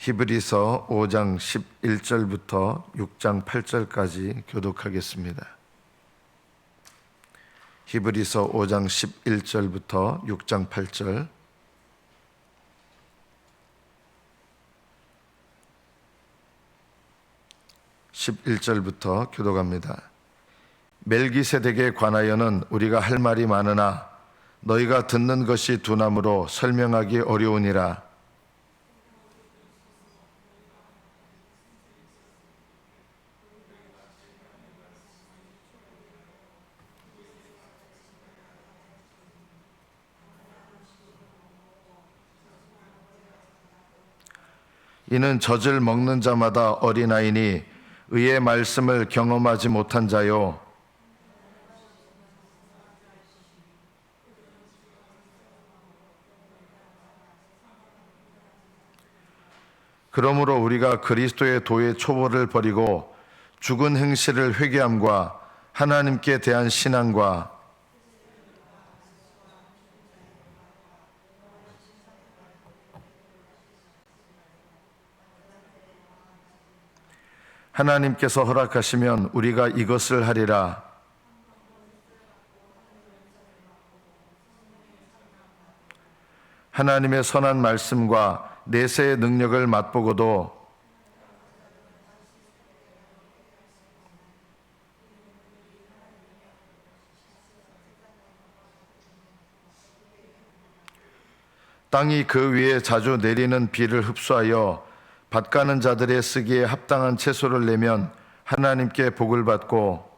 히브리서 5장 11절부터 6장 8절까지 교독하겠습니다. 히브리서 5장 11절부터 6장 8절. (11절부터) 교독합니다. 멜기세덱에 관하여는 우리가 할 말이 많으나 너희가 듣는 것이 두나무로 설명하기 어려우니라. 이는 젖을 먹는 자마다 어린아이니 의의 말씀을 경험하지 못한 자요, 그러므로 우리가 그리스도의 도의 초보를 버리고 죽은 행실을 회개함과 하나님께 대한 신앙과 하나님께서 허락하시면 우리가 이것을 하리라. 하나님의 선한 말씀과 내세의 능력을 맛보고도 땅이 그 위에 자주 내리는 비를 흡수하여 밭 가는 자들의 쓰기에 합당한 채소를 내면 하나님께 복을 받고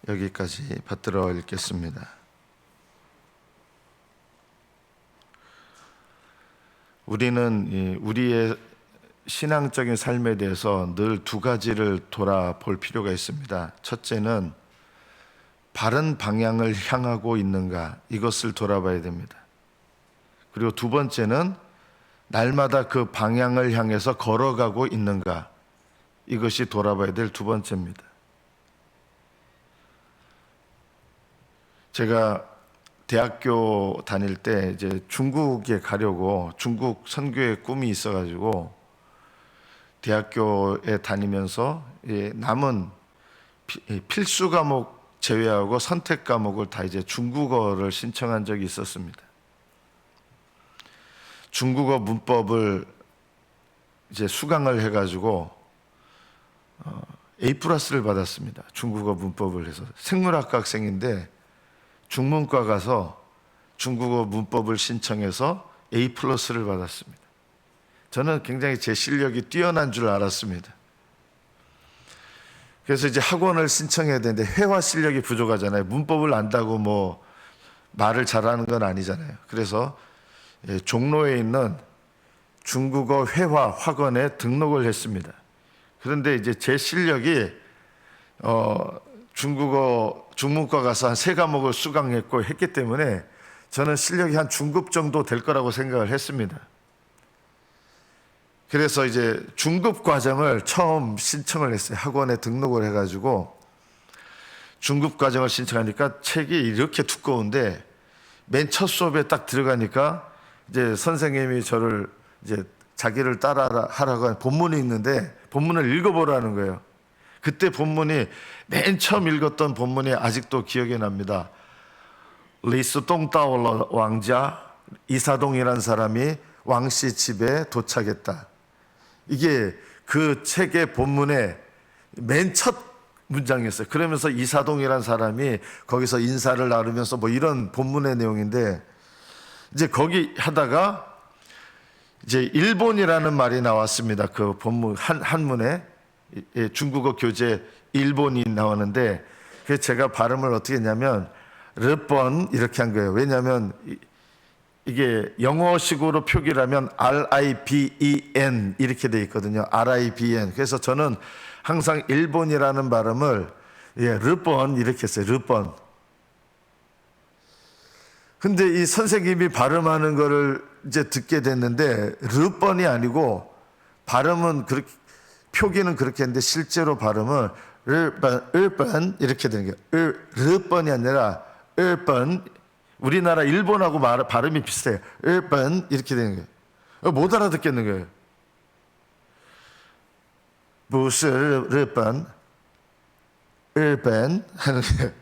여기까지 받들어 읽겠습니다. 우리는 우리의 신앙적인 삶에 대해서 늘 두 가지를 돌아볼 필요가 있습니다. 첫째는 바른 방향을 향하고 있는가, 이것을 돌아봐야 됩니다. 그리고 두 번째는 날마다 그 방향을 향해서 걸어가고 있는가, 이것이 돌아봐야 될 두 번째입니다. 제가 대학교 다닐 때 이제 중국에 가려고 중국 선교의 꿈이 있어가지고 대학교에 다니면서 남은 필수 과목 제외하고 선택 과목을 다 이제 중국어를 신청한 적이 있었습니다. 중국어 문법을 이제 수강을 해가지고 A+를 받았습니다. 중국어 문법을 해서. 생물학과 학생인데 중문과 가서 중국어 문법을 신청해서 A+를 받았습니다. 저는 굉장히 제 실력이 뛰어난 줄 알았습니다. 그래서 이제 학원을 신청해야 되는데 회화 실력이 부족하잖아요. 문법을 안다고 뭐 말을 잘하는 건 아니잖아요. 그래서 종로에 있는 중국어 회화 학원에 등록을 했습니다. 그런데 이제 제 실력이 중문과 가서 한 3과목을 수강했고 했기 때문에 저는 실력이 한 중급 정도 될 거라고 생각을 했습니다. 그래서 이제 중급 과정을 처음 신청을 했어요. 학원에 등록을 해가지고 중급 과정을 신청하니까 책이 이렇게 두꺼운데 맨 첫 수업에 딱 들어가니까 이제 선생님이 저를 이제 자기를 따라하라고 본문이 있는데 본문을 읽어보라는 거예요. 그때 본문이 맨 처음 읽었던 본문이 아직도 기억이 납니다. 리스똥따올러 왕자 이사동이라는 사람이 왕씨 집에 도착했다. 이게 그 책의 본문의 맨 첫 문장이었어요. 그러면서 이사동이라는 사람이 거기서 인사를 나누면서 뭐 이런 본문의 내용인데 이제 거기 하다가 이제 일본이라는 말이 나왔습니다. 그 본문 한문에 중국어 교재 일본이 나오는데 그래서 제가 발음을 어떻게 했냐면 르번 이렇게 한 거예요. 왜냐하면 이게 영어식으로 표기라면 RIBEN 이렇게 돼 있거든요. RIBN. 그래서 저는 항상 일본이라는 발음을 르번 이렇게 했어요. 르번. 근데 이 선생님이 발음하는 거를 이제 듣게 됐는데 르번이 아니고 발음은 그렇게 표기는 그렇게 했는데 실제로 발음은 을번 이렇게 되는 거예요. 르번이 아니라 을번. 우리나라 일본하고 발음이 비슷해요. 을번 이렇게 되는 거예요. 못 알아듣겠는 거예요. 무슨 르번 을번 하는 거예요.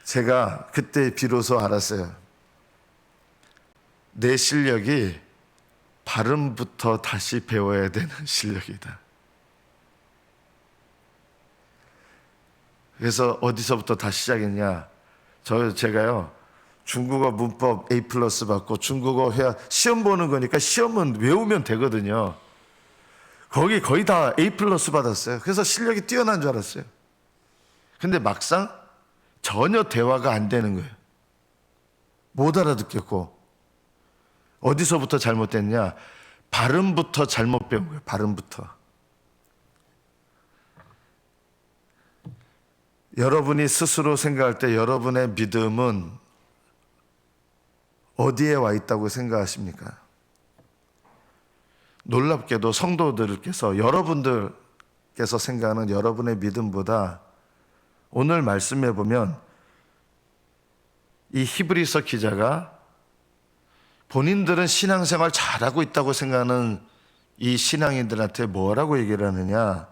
제가 그때 비로소 알았어요. 내 실력이 발음부터 다시 배워야 되는 실력이다. 그래서 어디서부터 다시 시작했냐? 제가요 중국어 문법 A+ 받고 중국어 시험 보는 거니까 시험은 외우면 되거든요. 거의 다 A+ 받았어요. 그래서 실력이 뛰어난 줄 알았어요. 근데 막상 전혀 대화가 안 되는 거예요. 못 알아듣겠고. 어디서부터 잘못됐냐? 발음부터 잘못 배운 거예요. 발음부터. 여러분이 스스로 생각할 때 여러분의 믿음은 어디에 와 있다고 생각하십니까? 놀랍게도 성도들께서 여러분들께서 생각하는 여러분의 믿음보다 오늘 말씀해 보면 이 히브리서 기자가 본인들은 신앙생활 잘하고 있다고 생각하는 이 신앙인들한테 뭐라고 얘기를 하느냐?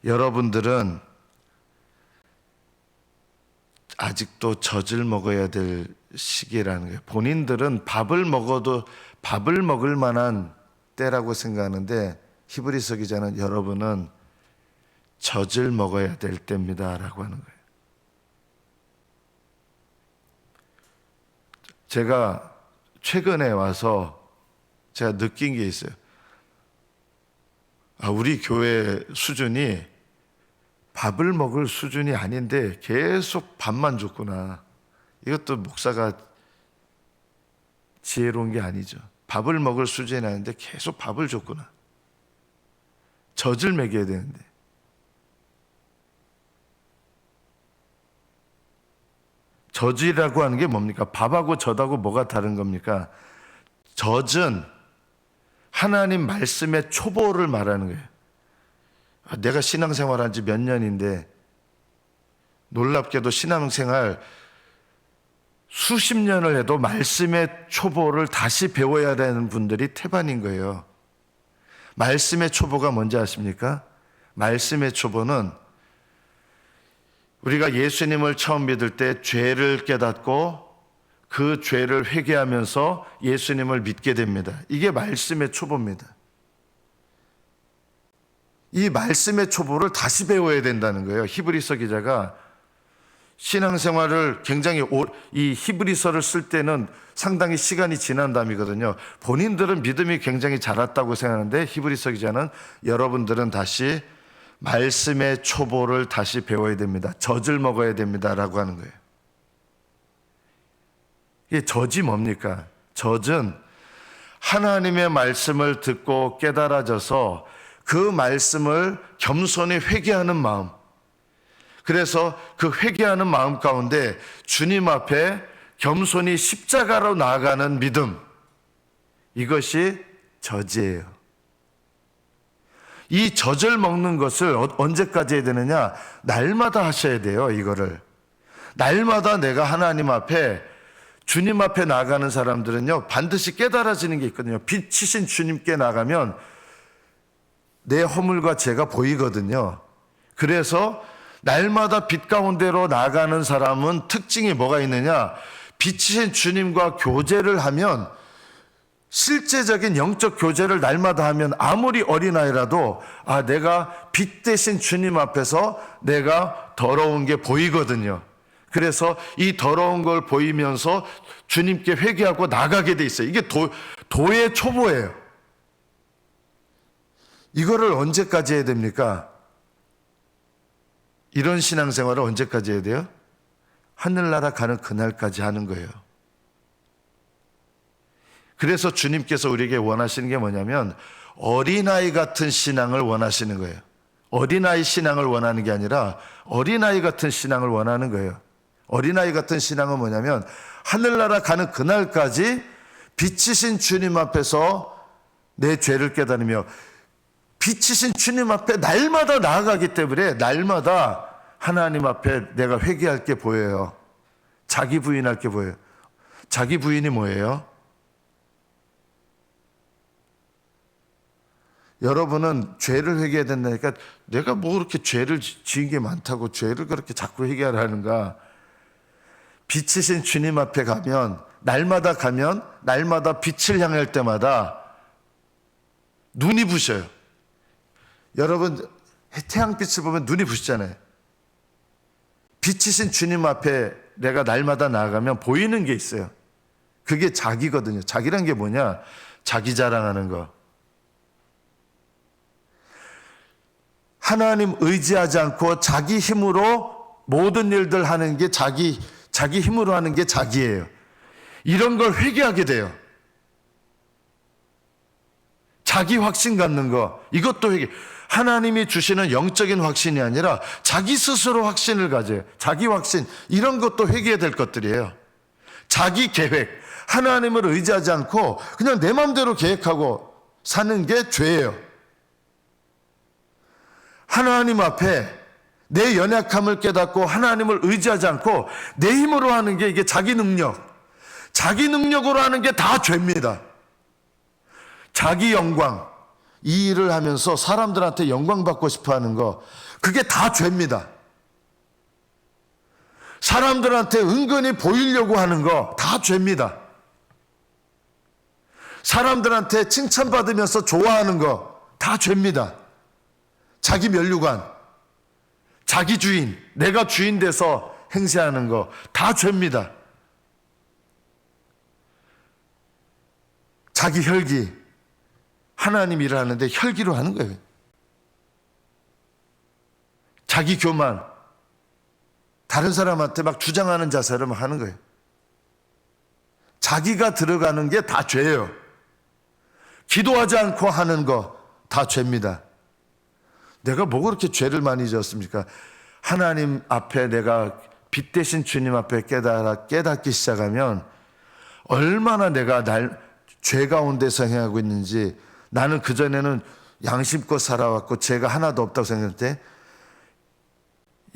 여러분들은 아직도 젖을 먹어야 될 시기라는 거예요. 본인들은 밥을 먹을 만한 때라고 생각하는데 히브리서 기자는 여러분은 젖을 먹어야 될 때입니다라고 하는 거예요. 제가 최근에 와서 제가 느낀 게 있어요. 우리 교회 수준이 밥을 먹을 수준이 아닌데 계속 밥만 줬구나. 이것도 목사가 지혜로운 게 아니죠. 밥을 먹을 수준이 아닌데 계속 밥을 줬구나. 젖을 먹여야 되는데. 젖이라고 하는 게 뭡니까? 밥하고 젖하고 뭐가 다른 겁니까? 젖은 하나님 말씀의 초보를 말하는 거예요. 내가 신앙생활 한 지 몇 년인데 놀랍게도 신앙생활 수십 년을 해도 말씀의 초보를 다시 배워야 되는 분들이 태반인 거예요. 말씀의 초보가 뭔지 아십니까? 말씀의 초보는 우리가 예수님을 처음 믿을 때 죄를 깨닫고 그 죄를 회개하면서 예수님을 믿게 됩니다. 이게 말씀의 초보입니다. 이 말씀의 초보를 다시 배워야 된다는 거예요. 히브리서 기자가 신앙생활을 굉장히 이 히브리서를 쓸 때는 상당히 시간이 지난 다음이거든요. 본인들은 믿음이 굉장히 자랐다고 생각하는데 히브리서 기자는 여러분들은 다시 말씀의 초보를 다시 배워야 됩니다. 젖을 먹어야 됩니다라고 하는 거예요. 이게 젖이 뭡니까? 젖은 하나님의 말씀을 듣고 깨달아져서 그 말씀을 겸손히 회개하는 마음. 그래서 그 회개하는 마음 가운데 주님 앞에 겸손히 십자가로 나아가는 믿음. 이것이 젖이에요. 이 젖을 먹는 것을 언제까지 해야 되느냐? 날마다 하셔야 돼요, 이거를. 날마다 내가 하나님 앞에, 주님 앞에 나아가는 사람들은요, 반드시 깨달아지는 게 있거든요. 빛이신 주님께 나가면 내 허물과 죄가 보이거든요. 그래서 날마다 빛 가운데로 나가는 사람은 특징이 뭐가 있느냐? 빛이신 주님과 교제를 하면, 실제적인 영적 교제를 날마다 하면 아무리 어린아이라도 내가 빛 대신 주님 앞에서 내가 더러운 게 보이거든요. 그래서 이 더러운 걸 보이면서 주님께 회개하고 나가게 돼 있어요. 이게 도의 초보예요. 이거를 언제까지 해야 됩니까? 이런 신앙생활을 언제까지 해야 돼요? 하늘나라 가는 그날까지 하는 거예요. 그래서 주님께서 우리에게 원하시는 게 뭐냐면 어린아이 같은 신앙을 원하시는 거예요. 어린아이 신앙을 원하는 게 아니라 어린아이 같은 신앙을 원하는 거예요. 어린아이 같은 신앙은 뭐냐면 하늘나라 가는 그날까지 빛이신 주님 앞에서 내 죄를 깨달으며 빛이신 주님 앞에 날마다 나아가기 때문에 날마다 하나님 앞에 내가 회개할 게 보여요. 자기 부인할 게 보여요. 자기 부인이 뭐예요? 여러분은 죄를 회개해야 된다니까 내가 뭐 그렇게 죄를 지은 게 많다고 죄를 그렇게 자꾸 회개하라 하는가? 빛이신 주님 앞에 가면 날마다 빛을 향할 때마다 눈이 부셔요. 여러분 태양빛을 보면 눈이 부시잖아요. 빛이신 주님 앞에 내가 날마다 나아가면 보이는 게 있어요. 그게 자기거든요. 자기란 게 뭐냐? 자기 자랑하는 거. 하나님 의지하지 않고 자기 힘으로 모든 일들 하는 게 자기 힘으로 하는 게 자기예요. 이런 걸 회개하게 돼요. 자기 확신 갖는 거, 이것도 회개. 하나님이 주시는 영적인 확신이 아니라 자기 스스로 확신을 가져요. 자기 확신, 이런 것도 회개해야 될 것들이에요. 자기 계획, 하나님을 의지하지 않고 그냥 내 마음대로 계획하고 사는 게 죄예요. 하나님 앞에 내 연약함을 깨닫고 하나님을 의지하지 않고 내 힘으로 하는 게 이게 자기 능력으로 하는 게 다 죄입니다. 자기 영광, 이 일을 하면서 사람들한테 영광 받고 싶어 하는 거, 그게 다 죄입니다. 사람들한테 은근히 보이려고 하는 거 다 죄입니다. 사람들한테 칭찬받으면서 좋아하는 거 다 죄입니다. 자기 면류관, 자기 주인, 내가 주인 돼서 행세하는 거 다 죄입니다. 자기 혈기, 하나님 일을 하는데 혈기로 하는 거예요. 자기 교만, 다른 사람한테 막 주장하는 자세로 막 하는 거예요. 자기가 들어가는 게 다 죄예요. 기도하지 않고 하는 거 다 죄입니다. 내가 뭐 그렇게 죄를 많이 지었습니까? 하나님 앞에 내가 빛 대신 주님 앞에 깨닫기 시작하면 얼마나 내가 죄 가운데서 행하고 있는지. 나는 그전에는 양심껏 살아왔고 죄가 하나도 없다고 생각했는데,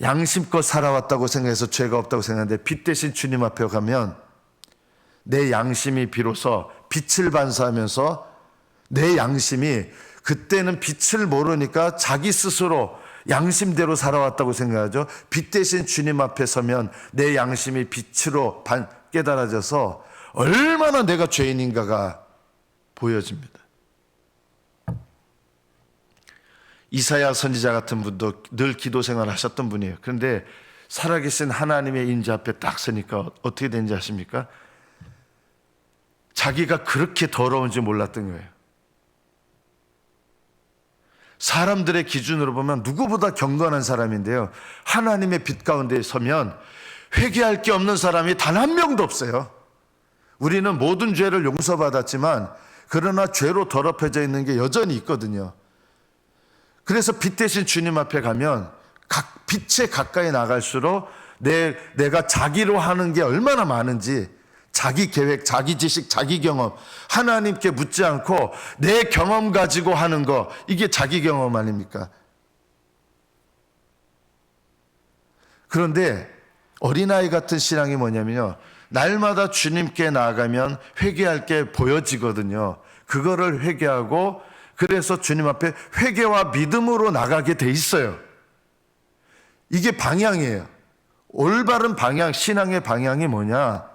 양심껏 살아왔다고 생각해서 죄가 없다고 생각하는데 빛 대신 주님 앞에 가면 내 양심이 비로소 빛을 반사하면서 내 양심이, 그때는 빛을 모르니까 자기 스스로 양심대로 살아왔다고 생각하죠. 빛 대신 주님 앞에 서면 내 양심이 빛으로 깨달아져서 얼마나 내가 죄인인가가 보여집니다. 이사야 선지자 같은 분도 늘 기도 생활을 하셨던 분이에요. 그런데 살아계신 하나님의 인자 앞에 딱 서니까 어떻게 되는지 아십니까? 자기가 그렇게 더러운지 몰랐던 거예요. 사람들의 기준으로 보면 누구보다 경건한 사람인데요, 하나님의 빛 가운데 서면 회개할 게 없는 사람이 단 한 명도 없어요. 우리는 모든 죄를 용서받았지만 그러나 죄로 더럽혀져 있는 게 여전히 있거든요. 그래서 빛 대신 주님 앞에 가면 빛에 가까이 나갈수록 내가 자기로 하는 게 얼마나 많은지, 자기 계획, 자기 지식, 자기 경험, 하나님께 묻지 않고 내 경험 가지고 하는 거, 이게 자기 경험 아닙니까? 그런데 어린아이 같은 신앙이 뭐냐면요, 날마다 주님께 나아가면 회개할 게 보여지거든요. 그거를 회개하고, 그래서 주님 앞에 회개와 믿음으로 나가게 돼 있어요. 이게 방향이에요. 올바른 방향, 신앙의 방향이 뭐냐?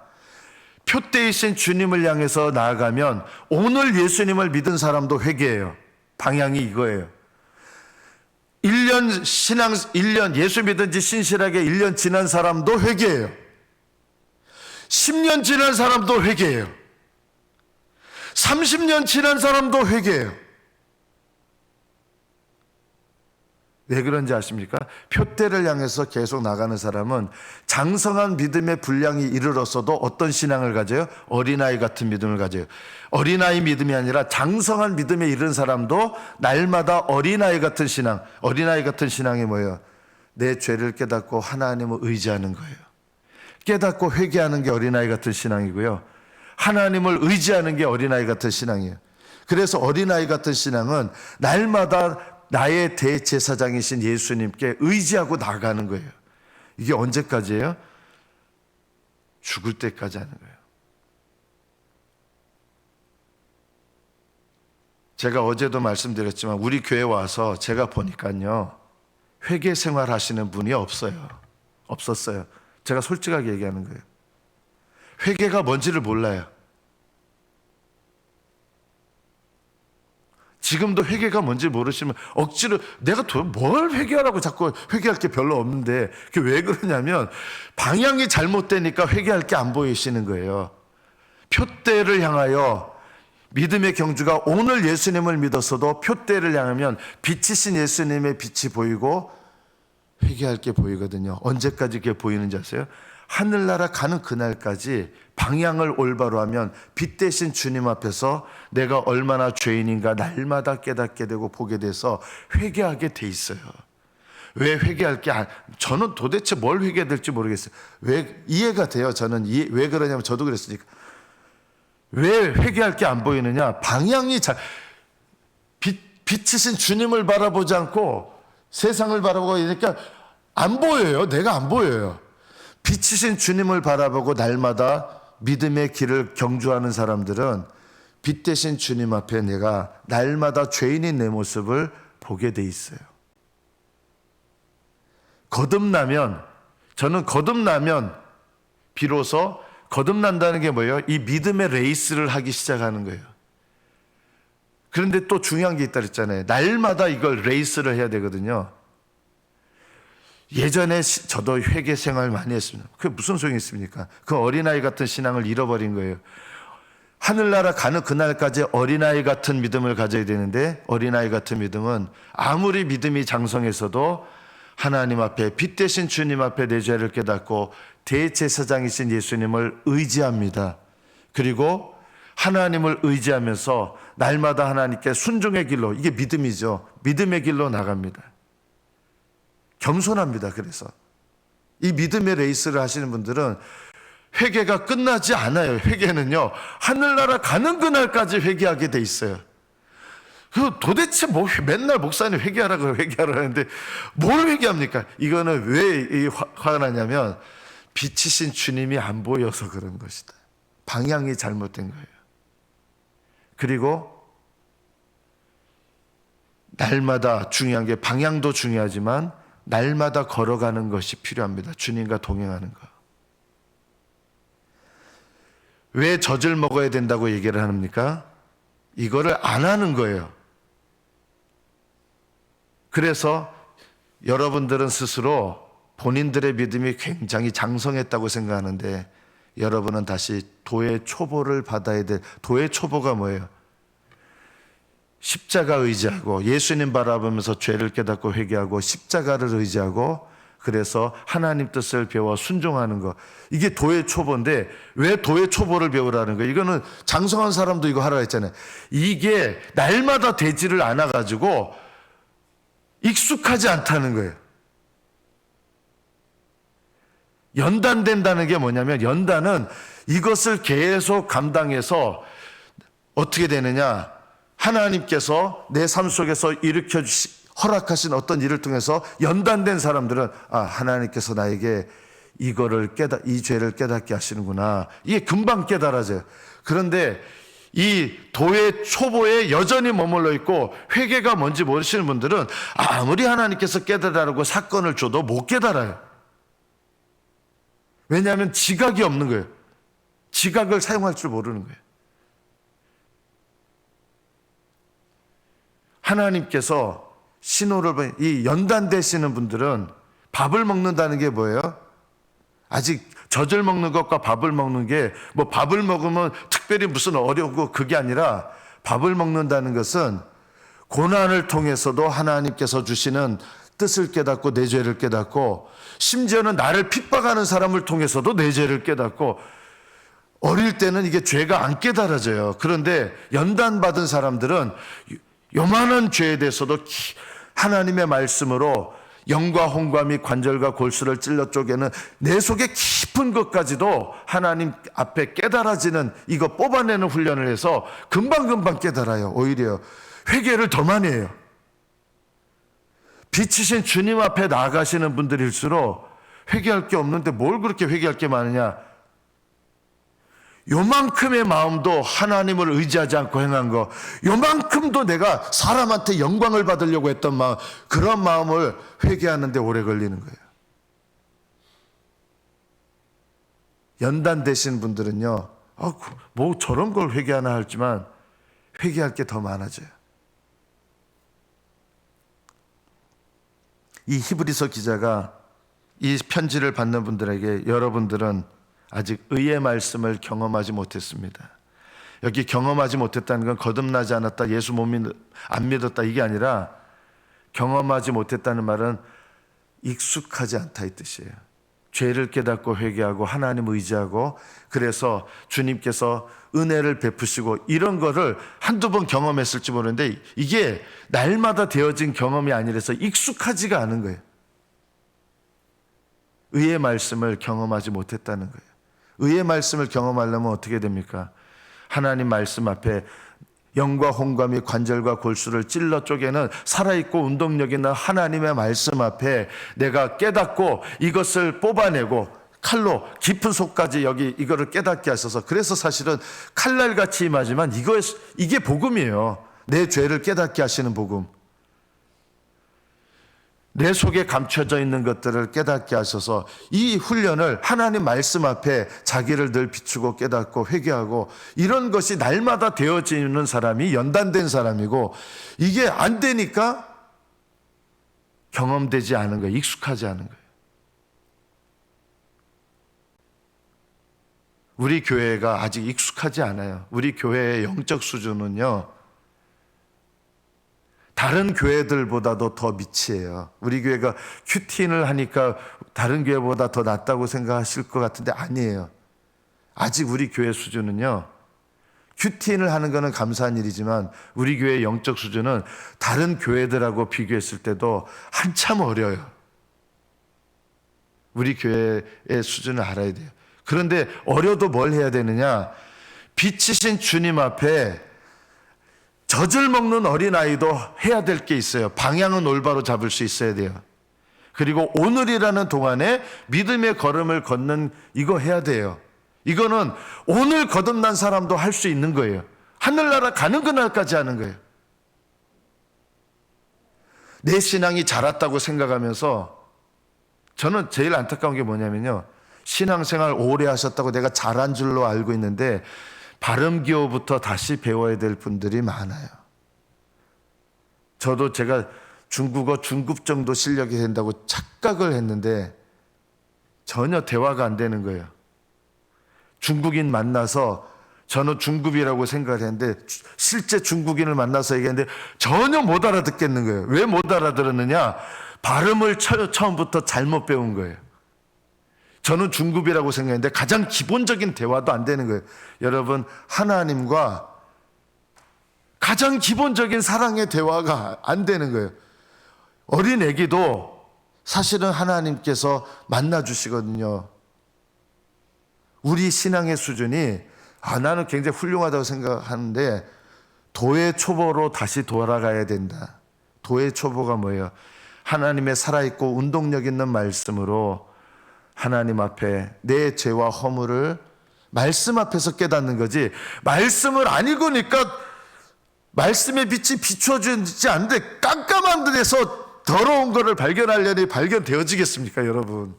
표대이신 주님을 향해서 나아가면 오늘 예수님을 믿은 사람도 회개해요. 방향이 이거예요. 1년 예수 믿은 지 신실하게 1년 지난 사람도 회개해요. 10년 지난 사람도 회개해요. 30년 지난 사람도 회개해요. 왜 그런지 아십니까? 표대를 향해서 계속 나가는 사람은 장성한 믿음의 분량이 이르렀어도 어떤 신앙을 가져요? 어린아이 같은 믿음을 가져요. 어린아이 믿음이 아니라 장성한 믿음에 이른 사람도 날마다 어린아이 같은 신앙. 어린아이 같은 신앙이 뭐예요? 내 죄를 깨닫고 하나님을 의지하는 거예요. 깨닫고 회개하는 게 어린아이 같은 신앙이고요, 하나님을 의지하는 게 어린아이 같은 신앙이에요. 그래서 어린아이 같은 신앙은 날마다 나의 대제사장이신 예수님께 의지하고 나가는 거예요. 이게 언제까지예요? 죽을 때까지 하는 거예요. 제가 어제도 말씀드렸지만 우리 교회 와서 제가 보니까요, 회개 생활 하시는 분이 없었어요. 제가 솔직하게 얘기하는 거예요. 회개가 뭔지를 몰라요. 지금도 회개가 뭔지 모르시면 억지로 내가 뭘 회개하라고 자꾸 회개할 게 별로 없는데, 그게 왜 그러냐면 방향이 잘못되니까 회개할 게 안 보이시는 거예요. 표대를 향하여 믿음의 경주가, 오늘 예수님을 믿었어도 표대를 향하면 빛이신 예수님의 빛이 보이고 회개할 게 보이거든요. 언제까지 그게 보이는지 아세요? 하늘나라 가는 그날까지 방향을 올바로 하면 빛 대신 주님 앞에서 내가 얼마나 죄인인가 날마다 깨닫게 되고 보게 돼서 회개하게 돼 있어요. 왜 회개할 게 저는 도대체 뭘 회개해야 될지 모르겠어요. 왜 이해가 돼요. 저는 왜 그러냐면 저도 그랬으니까. 왜 회개할 게 안 보이느냐? 방향이 빛이신 주님을 바라보지 않고 세상을 바라보고 이러니까 안 보여요. 내가 안 보여요. 빛이신 주님을 바라보고 날마다 믿음의 길을 경주하는 사람들은 빛 대신 주님 앞에 내가 날마다 죄인인 내 모습을 보게 돼 있어요. 저는 거듭나면 비로소, 거듭난다는 게 뭐예요? 이 믿음의 레이스를 하기 시작하는 거예요. 그런데 또 중요한 게 있다 그랬잖아요. 날마다 이걸 레이스를 해야 되거든요. 예전에 저도 회개 생활 많이 했습니다. 그게 무슨 소용이 있습니까? 그 어린아이 같은 신앙을 잃어버린 거예요. 하늘나라 가는 그날까지 어린아이 같은 믿음을 가져야 되는데, 어린아이 같은 믿음은 아무리 믿음이 장성해서도 하나님 앞에 빛 대신 주님 앞에 내 죄를 깨닫고 대제사장이신 예수님을 의지합니다. 그리고 하나님을 의지하면서 날마다 하나님께 순종의 길로, 이게 믿음이죠. 믿음의 길로 나갑니다. 겸손합니다. 그래서 이 믿음의 레이스를 하시는 분들은 회개가 끝나지 않아요. 회개는요, 하늘나라 가는 그날까지 회개하게 돼 있어요. 그 도대체 뭐 맨날 목사님 회개하라고 하는데 뭘 회개합니까? 이거는 왜 화가 나냐면 빛이신 주님이 안 보여서 그런 것이다. 방향이 잘못된 거예요. 그리고 날마다 중요한 게, 방향도 중요하지만 날마다 걸어가는 것이 필요합니다. 주님과 동행하는 것. 왜 젖을 먹어야 된다고 얘기를 합니까? 이거를 안 하는 거예요. 그래서 여러분들은 스스로 본인들의 믿음이 굉장히 장성했다고 생각하는데, 여러분은 다시 도의 초보를 받아야 될, 도의 초보가 뭐예요? 십자가 의지하고 예수님 바라보면서 죄를 깨닫고 회개하고 십자가를 의지하고, 그래서 하나님 뜻을 배워 순종하는 것, 이게 도의 초보인데, 왜 도의 초보를 배우라는 거예요? 이거는 장성한 사람도 이거 하라 했잖아요. 이게 날마다 되지를 않아가지고 익숙하지 않다는 거예요. 연단된다는 게 뭐냐면, 연단은 이것을 계속 감당해서 어떻게 되느냐, 하나님께서 내 삶 속에서 허락하신 어떤 일을 통해서 연단된 사람들은, 하나님께서 나에게 이 죄를 깨닫게 하시는구나, 이게 금방 깨달아져요. 그런데 이 도의 초보에 여전히 머물러 있고 회개가 뭔지 모르시는 분들은 아무리 하나님께서 깨달으라고 사건을 줘도 못 깨달아요. 왜냐하면 지각이 없는 거예요. 지각을 사용할 줄 모르는 거예요. 하나님께서 신호를, 이 연단되시는 분들은 밥을 먹는다는 게 뭐예요? 아직 젖을 먹는 것과 밥을 먹는 게, 뭐 밥을 먹으면 특별히 무슨 어려우고 그게 아니라, 밥을 먹는다는 것은 고난을 통해서도 하나님께서 주시는 뜻을 깨닫고 내 죄를 깨닫고, 심지어는 나를 핍박하는 사람을 통해서도 내 죄를 깨닫고, 어릴 때는 이게 죄가 안 깨달아져요. 그런데 연단받은 사람들은 요만한 죄에 대해서도 하나님의 말씀으로 영과 홍과 및 관절과 골수를 찔러 쪼개는 내 속에 깊은 깊은 것까지도 하나님 앞에 깨달아지는, 이거 뽑아내는 훈련을 해서 금방금방 깨달아요. 오히려 회개를 더 많이 해요. 빛이신 주님 앞에 나아가시는 분들일수록 회개할 게 없는데 뭘 그렇게 회개할 게 많으냐. 요만큼의 마음도 하나님을 의지하지 않고 행한 거, 요만큼도 내가 사람한테 영광을 받으려고 했던 마음, 그런 마음을 회개하는데 오래 걸리는 거예요. 연단 되신 분들은요, 뭐 저런 걸 회개하나 하지만 회개할 게 더 많아져요. 이 히브리서 기자가 이 편지를 받는 분들에게, 여러분들은 아직 의의 말씀을 경험하지 못했습니다. 여기 경험하지 못했다는 건 거듭나지 않았다, 예수 안 믿었다, 이게 아니라 경험하지 못했다는 말은 익숙하지 않다 이 뜻이에요. 죄를 깨닫고 회개하고 하나님 의지하고, 그래서 주님께서 은혜를 베푸시고 이런 거를 한두 번 경험했을지 모르는데 이게 날마다 되어진 경험이 아니라서 익숙하지가 않은 거예요. 의의 말씀을 경험하지 못했다는 거예요. 의의 말씀을 경험하려면 어떻게 됩니까? 하나님 말씀 앞에 영과 혼과 및 관절과 골수를 찔러 쪼개는 살아있고 운동력 있는 하나님의 말씀 앞에 내가 깨닫고 이것을 뽑아내고 칼로 깊은 속까지 이거를 깨닫게 하셔서, 그래서 사실은 칼날같이 임하지만 이게 복음이에요. 내 죄를 깨닫게 하시는 복음. 내 속에 감춰져 있는 것들을 깨닫게 하셔서 이 훈련을 하나님 말씀 앞에 자기를 늘 비추고 깨닫고 회개하고, 이런 것이 날마다 되어지는 사람이 연단된 사람이고, 이게 안 되니까 경험되지 않은 거예요. 익숙하지 않은 거예요. 우리 교회가 아직 익숙하지 않아요. 우리 교회의 영적 수준은요, 다른 교회들보다도 더 미치해요. 우리 교회가 큐틴을 하니까 다른 교회보다 더 낫다고 생각하실 것 같은데 아니에요. 아직 우리 교회 수준은요, 큐틴을 하는 거는 감사한 일이지만 우리 교회의 영적 수준은 다른 교회들하고 비교했을 때도 한참 어려요. 우리 교회의 수준을 알아야 돼요. 그런데 어려도 뭘 해야 되느냐? 빛이신 주님 앞에 젖을 먹는 어린아이도 해야 될 게 있어요. 방향은 올바로 잡을 수 있어야 돼요. 그리고 오늘이라는 동안에 믿음의 걸음을 걷는 이거 해야 돼요. 이거는 오늘 거듭난 사람도 할 수 있는 거예요. 하늘나라 가는 그날까지 하는 거예요. 내 신앙이 자랐다고 생각하면서, 저는 제일 안타까운 게 뭐냐면요, 신앙생활 오래 하셨다고 내가 잘한 줄로 알고 있는데 발음기호부터 다시 배워야 될 분들이 많아요. 저도 제가 중국어 중급 정도 실력이 된다고 착각을 했는데 전혀 대화가 안 되는 거예요. 중국인 만나서 저는 중급이라고 생각을 했는데 실제 중국인을 만나서 얘기했는데 전혀 못 알아듣겠는 거예요. 왜 못 알아들었느냐? 발음을 처음부터 잘못 배운 거예요. 저는 중급이라고 생각했는데 가장 기본적인 대화도 안 되는 거예요. 여러분, 하나님과 가장 기본적인 사랑의 대화가 안 되는 거예요. 어린 애기도 사실은 하나님께서 만나주시거든요. 우리 신앙의 수준이, 나는 굉장히 훌륭하다고 생각하는데 도의 초보로 다시 돌아가야 된다. 도의 초보가 뭐예요? 하나님의 살아있고 운동력 있는 말씀으로 하나님 앞에 내 죄와 허물을 말씀 앞에서 깨닫는 거지, 말씀을 안 읽으니까 말씀의 빛이 비춰주지 않는데 깜깜한 데서 더러운 거를 발견하려니 발견되어지겠습니까, 여러분?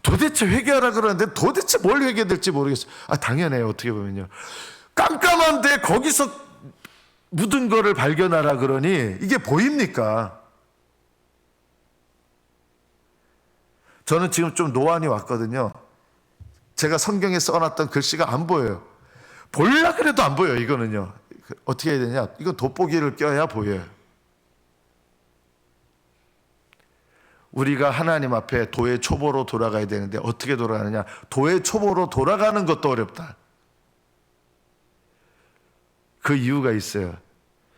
도대체 회개하라 그러는데 도대체 뭘 회개될지 모르겠어요. 당연해요. 어떻게 보면요, 깜깜한데 거기서 묻은 거를 발견하라 그러니 이게 보입니까? 저는 지금 좀 노안이 왔거든요. 제가 성경에 써놨던 글씨가 안 보여요. 보려고 그래도 안 보여요. 이거는요, 어떻게 해야 되냐, 이거 돋보기를 껴야 보여요. 우리가 하나님 앞에 도의 초보로 돌아가야 되는데 어떻게 돌아가느냐? 도의 초보로 돌아가는 것도 어렵다. 그 이유가 있어요.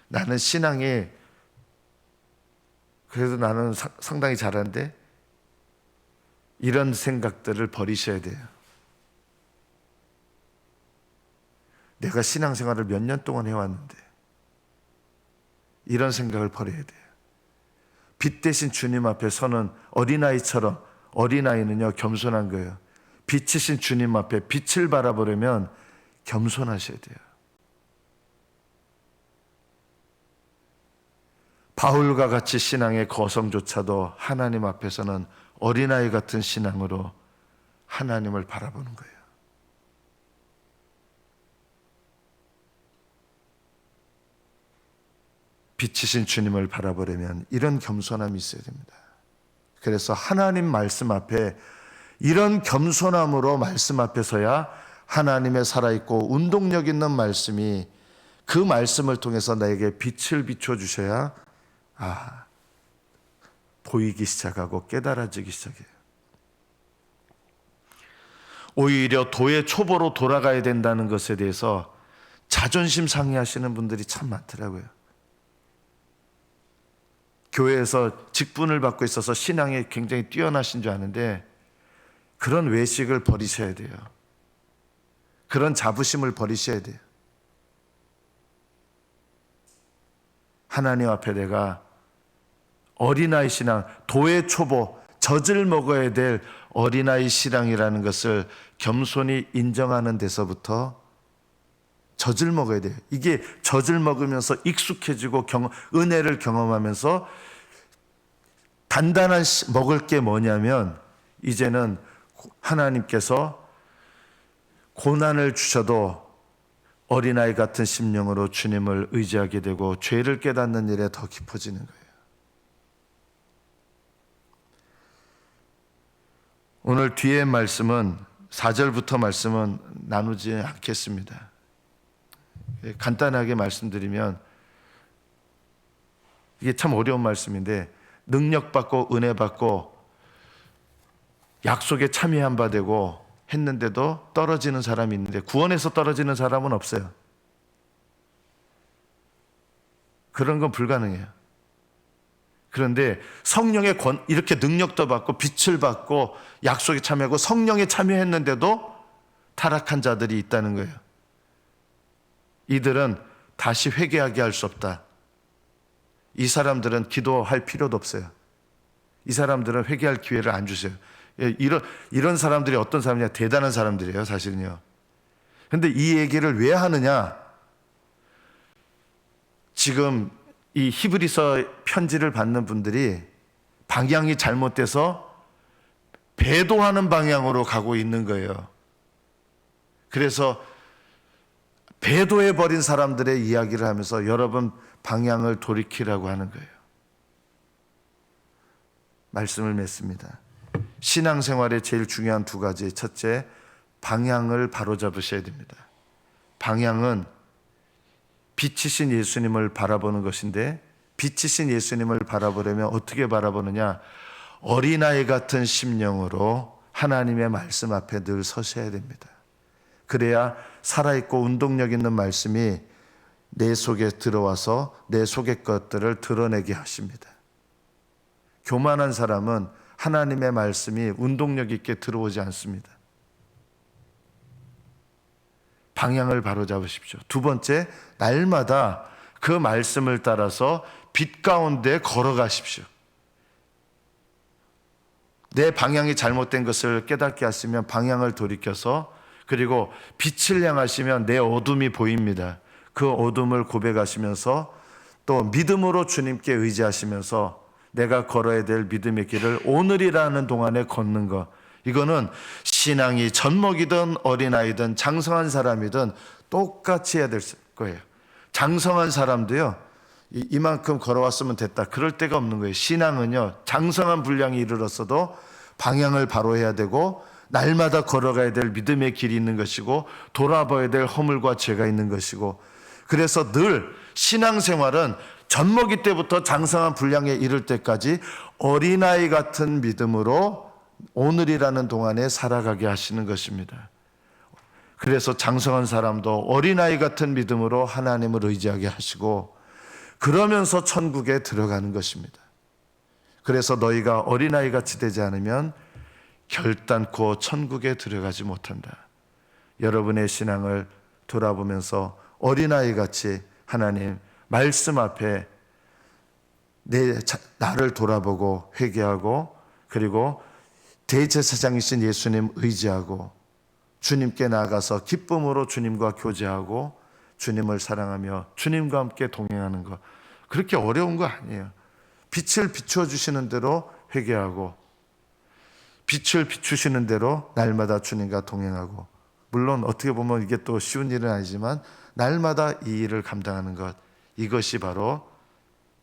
나는 신앙이 그래도 나는 상당히 잘하는데 이런 생각들을 버리셔야 돼요. 내가 신앙생활을 몇 년 동안 해왔는데 이런 생각을 버려야 돼요. 빛 대신 주님 앞에 서는 어린아이처럼, 어린아이는요 겸손한 거예요. 빛이신 주님 앞에 빛을 바라보려면 겸손하셔야 돼요. 바울과 같이 신앙의 거성조차도 하나님 앞에서는 어린아이 같은 신앙으로 하나님을 바라보는 거예요. 빛이신 주님을 바라보려면 이런 겸손함이 있어야 됩니다. 그래서 하나님 말씀 앞에 이런 겸손함으로 말씀 앞에 서야 하나님의 살아있고 운동력 있는 말씀이 그 말씀을 통해서 나에게 빛을 비춰주셔야 보이기 시작하고 깨달아지기 시작해요. 오히려 도의 초보로 돌아가야 된다는 것에 대해서 자존심 상해하시는 분들이 참 많더라고요. 교회에서 직분을 받고 있어서 신앙에 굉장히 뛰어나신 줄 아는데 그런 외식을 버리셔야 돼요. 그런 자부심을 버리셔야 돼요. 하나님 앞에 내가 어린아이 신앙, 도의 초보, 젖을 먹어야 될 어린아이 신앙이라는 것을 겸손히 인정하는 데서부터 젖을 먹어야 돼요. 이게 젖을 먹으면서 익숙해지고 은혜를 경험하면서 단단한 먹을 게 뭐냐면 이제는 하나님께서 고난을 주셔도 어린아이 같은 심령으로 주님을 의지하게 되고 죄를 깨닫는 일에 더 깊어지는 거예요. 오늘 뒤에 말씀은 4절부터 말씀은 나누지 않겠습니다. 간단하게 말씀드리면 이게 참 어려운 말씀인데 능력받고 은혜받고 약속에 참여한 바 되고 했는데도 떨어지는 사람이 있는데 구원에서 떨어지는 사람은 없어요. 그런 건 불가능해요. 그런데 성령의 이렇게 능력도 받고 빛을 받고 약속에 참여하고 성령에 참여했는데도 타락한 자들이 있다는 거예요. 이들은 다시 회개하게 할 수 없다. 이 사람들은 기도할 필요도 없어요. 이 사람들은 회개할 기회를 안 주세요. 이런 사람들이 어떤 사람이냐? 대단한 사람들이에요, 사실은요. 그런데 이 얘기를 왜 하느냐? 지금 이 히브리서 편지를 받는 분들이 방향이 잘못돼서 배도하는 방향으로 가고 있는 거예요. 그래서 배도해버린 사람들의 이야기를 하면서 여러분 방향을 돌이키라고 하는 거예요. 말씀을 맺습니다. 신앙생활의 제일 중요한 두 가지. 첫째, 방향을 바로잡으셔야 됩니다. 방향은 빛이신 예수님을 바라보는 것인데 빛이신 예수님을 바라보려면 어떻게 바라보느냐? 어린아이 같은 심령으로 하나님의 말씀 앞에 늘 서셔야 됩니다. 그래야 살아있고 운동력 있는 말씀이 내 속에 들어와서 내 속의 것들을 드러내게 하십니다. 교만한 사람은 하나님의 말씀이 운동력 있게 들어오지 않습니다. 방향을 바로잡으십시오. 두 번째, 날마다 그 말씀을 따라서 빛 가운데 걸어가십시오. 내 방향이 잘못된 것을 깨닫게 하시면 방향을 돌이켜서 그리고 빛을 향하시면 내 어둠이 보입니다. 그 어둠을 고백하시면서 또 믿음으로 주님께 의지하시면서 내가 걸어야 될 믿음의 길을 오늘이라는 동안에 걷는 것, 이거는 신앙이 젖먹이든 어린아이든 장성한 사람이든 똑같이 해야 될 거예요. 장성한 사람도요, 이만큼 걸어왔으면 됐다, 그럴 데가 없는 거예요. 신앙은요, 장성한 분량이 이르렀어도 방향을 바로 해야 되고 날마다 걸어가야 될 믿음의 길이 있는 것이고 돌아봐야 될 허물과 죄가 있는 것이고, 그래서 늘 신앙생활은 젖먹이 때부터 장성한 분량에 이를 때까지 어린아이 같은 믿음으로 오늘이라는 동안에 살아가게 하시는 것입니다. 그래서 장성한 사람도 어린아이 같은 믿음으로 하나님을 의지하게 하시고 그러면서 천국에 들어가는 것입니다. 그래서 너희가 어린아이 같이 되지 않으면 결단코 천국에 들어가지 못한다. 여러분의 신앙을 돌아보면서 어린아이 같이 하나님 말씀 앞에 나를 돌아보고 회개하고, 그리고 대제사장이신 예수님 의지하고 주님께 나아가서 기쁨으로 주님과 교제하고 주님을 사랑하며 주님과 함께 동행하는 것, 그렇게 어려운 거 아니에요. 빛을 비추어 주시는 대로 회개하고 빛을 비추시는 대로 날마다 주님과 동행하고, 물론 어떻게 보면 이게 또 쉬운 일은 아니지만 날마다 이 일을 감당하는 것, 이것이 바로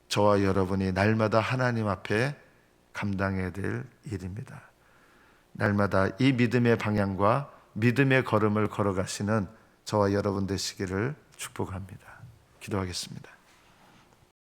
저와 여러분이 날마다 하나님 앞에 감당해야 될 일입니다. 날마다 이 믿음의 방향과 믿음의 걸음을 걸어가시는 저와 여러분 되시기를 축복합니다. 기도하겠습니다.